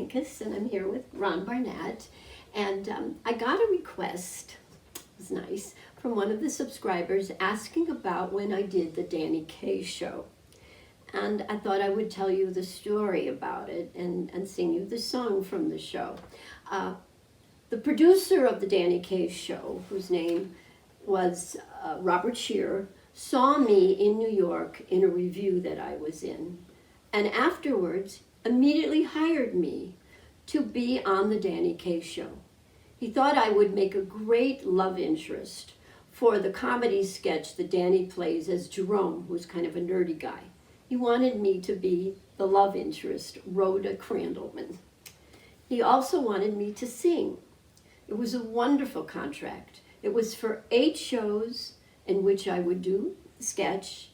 Minkus, and I'm here with Ron Barnett. And I got a request, it was nice, from one of the subscribers asking about when I did the Danny Kaye Show. And I thought I would tell you the story about it and sing you the song from the show. The producer of the Danny Kaye Show, whose name was Robert Shearer, saw me in New York in a review that I was in, and afterwards immediately hired me to be on the Danny Kaye Show. He thought I would make a great love interest for the comedy sketch that Danny plays as Jerome, who's kind of a nerdy guy. He wanted me to be the love interest, Rhoda Crandallman. He also wanted me to sing. It was a wonderful contract. It was for 8 shows in which I would do the sketch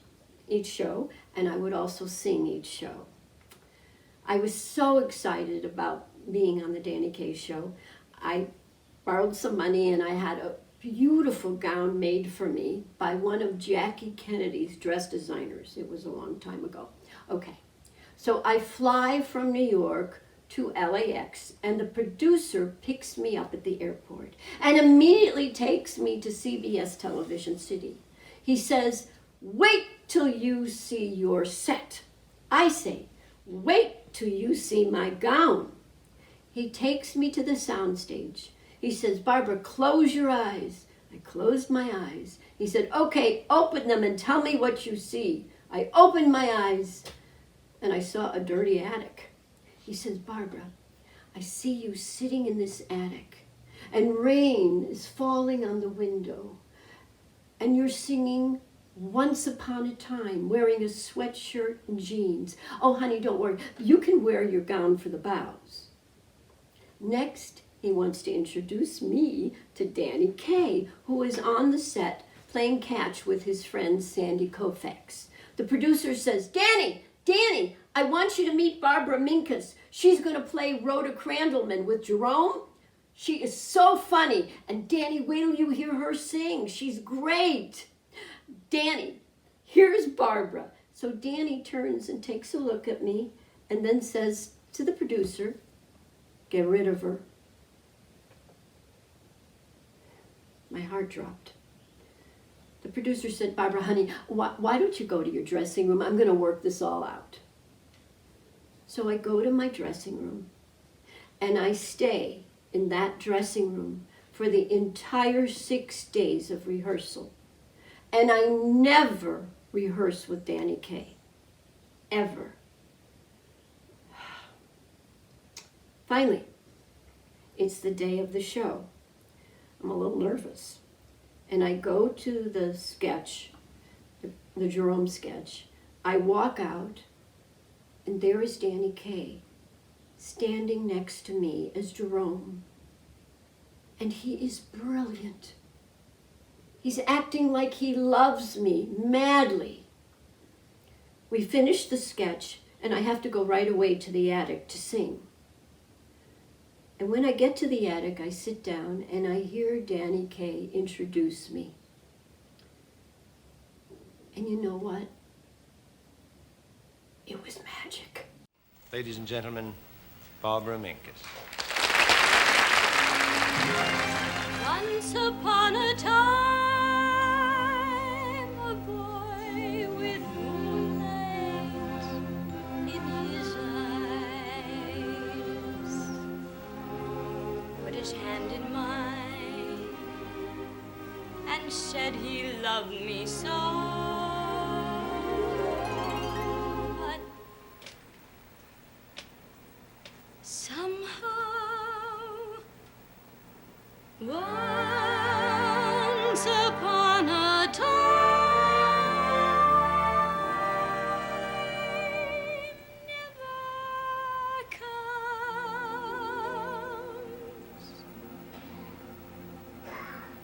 each show, and I would also sing each show. I was so excited about being on the Danny Kaye Show. I borrowed some money and I had a beautiful gown made for me by one of Jackie Kennedy's dress designers. It was a long time ago. Okay, so I fly from New York to LAX, and the producer picks me up at the airport and immediately takes me to CBS Television City. He says, "Wait till you see your set." I say, "Wait till you see my gown." He takes me to the soundstage. He says, "Barbara, close your eyes." I closed my eyes. He said, "Okay, open them and tell me what you see." I opened my eyes and I saw a dirty attic. He says, "Barbara, I see you sitting in this attic and rain is falling on the window and you're singing Once Upon a Time, wearing a sweatshirt and jeans. Oh, honey, don't worry. You can wear your gown for the bows." Next, he wants to introduce me to Danny Kaye, who is on the set playing catch with his friend Sandy Koufax. The producer says, Danny, I want you to meet Barbara Minkus. She's going to play Rhoda Crandallman with Jerome. She is so funny. And Danny, wait till you hear her sing. She's great." "Danny, here's Barbara." So Danny turns and takes a look at me and then says to the producer, "Get rid of her." My heart dropped. The producer said, "Barbara, honey, why don't you go to your dressing room? I'm going to work this all out." So I go to my dressing room and I stay in that dressing room for the entire 6 days of rehearsal. And I never rehearse with Danny Kaye, ever. Finally, it's the day of the show. I'm a little nervous. And I go to the sketch, the Jerome sketch. I walk out, and there is Danny Kaye standing next to me as Jerome. And he is brilliant. He's acting like he loves me madly. We finish the sketch, and I have to go right away to the attic to sing. And when I get to the attic, I sit down and I hear Danny Kaye introduce me. And you know what? It was magic. Ladies and gentlemen, Barbara Minkus. Once upon a time, a boy with moonlight in his eyes put his hand in mine and said he loved me so. But somehow, once upon a time never comes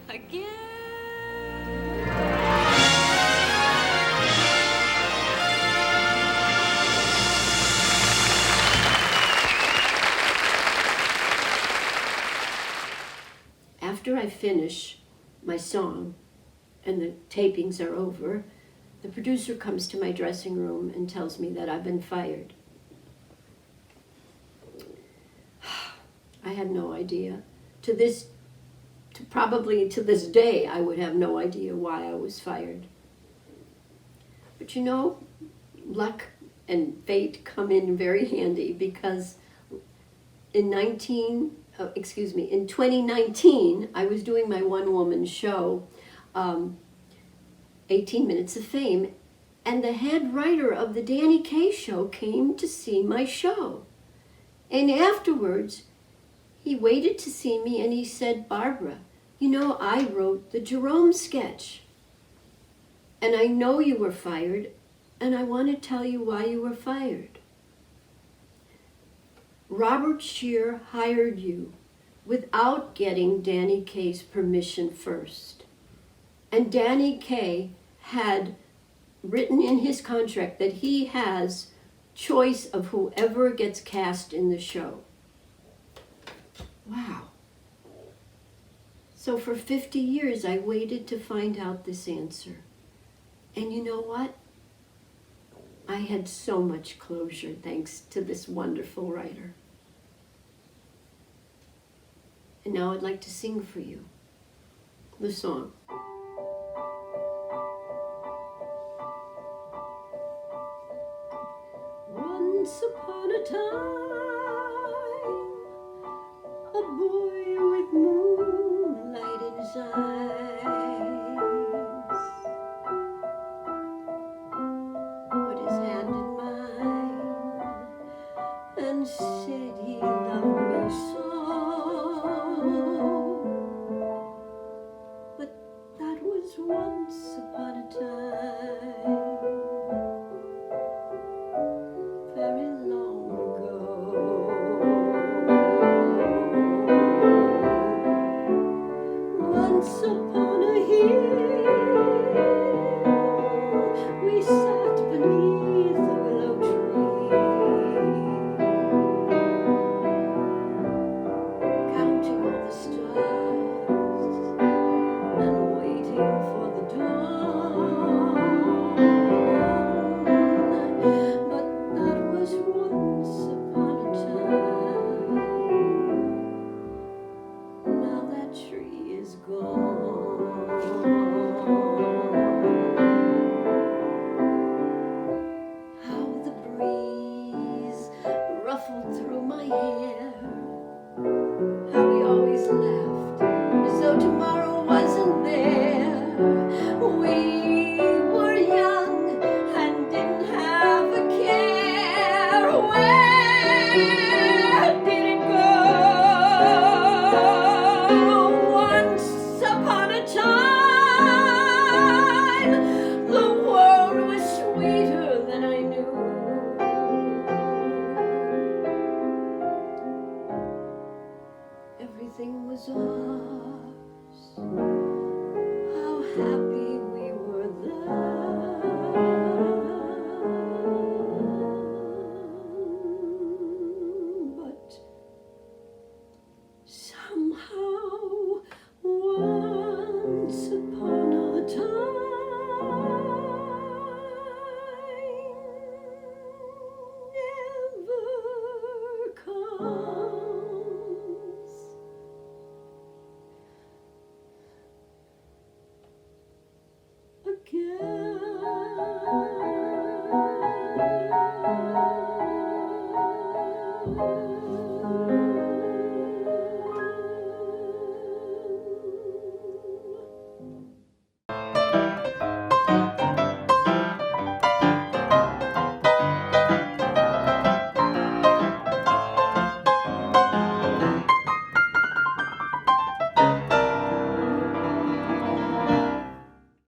again. After I finish my song and the tapings are over, the producer comes to my dressing room and tells me that I've been fired. I had no idea. Probably to this day, I would have no idea why I was fired. But you know, luck and fate come in very handy, because in 2019, I was doing my one-woman show, 18 Minutes of Fame, and the head writer of the Danny Kaye Show came to see my show. And afterwards, he waited to see me and he said, "Barbara, you know, I wrote the Jerome sketch. And I know you were fired, and I want to tell you why you were fired. Robert Scheer hired you without getting Danny Kaye's permission first. And Danny Kaye had written in his contract that he has choice of whoever gets cast in the show." Wow. So for 50 years, I waited to find out this answer. And you know what? I had so much closure thanks to this wonderful writer. And now I'd like to sing for you the song. Once upon a time, a boy with moonlight in his eyes put his hand in mine and said he loved me so. But that was once upon a time, very long ago. Once upon a hill, we sat beneath a willow tree, counting all the stars and waiting for the dawn. But that was once upon a time. Now that tree is gone. How the breeze ruffled through my hair. How we always laughed as though tomorrow wasn't there. We were young and didn't have a care. Where did it go? Once upon a time, the world was sweeter than I knew. Everything was ours. How happy we were then. But somehow, once upon a time never comes again.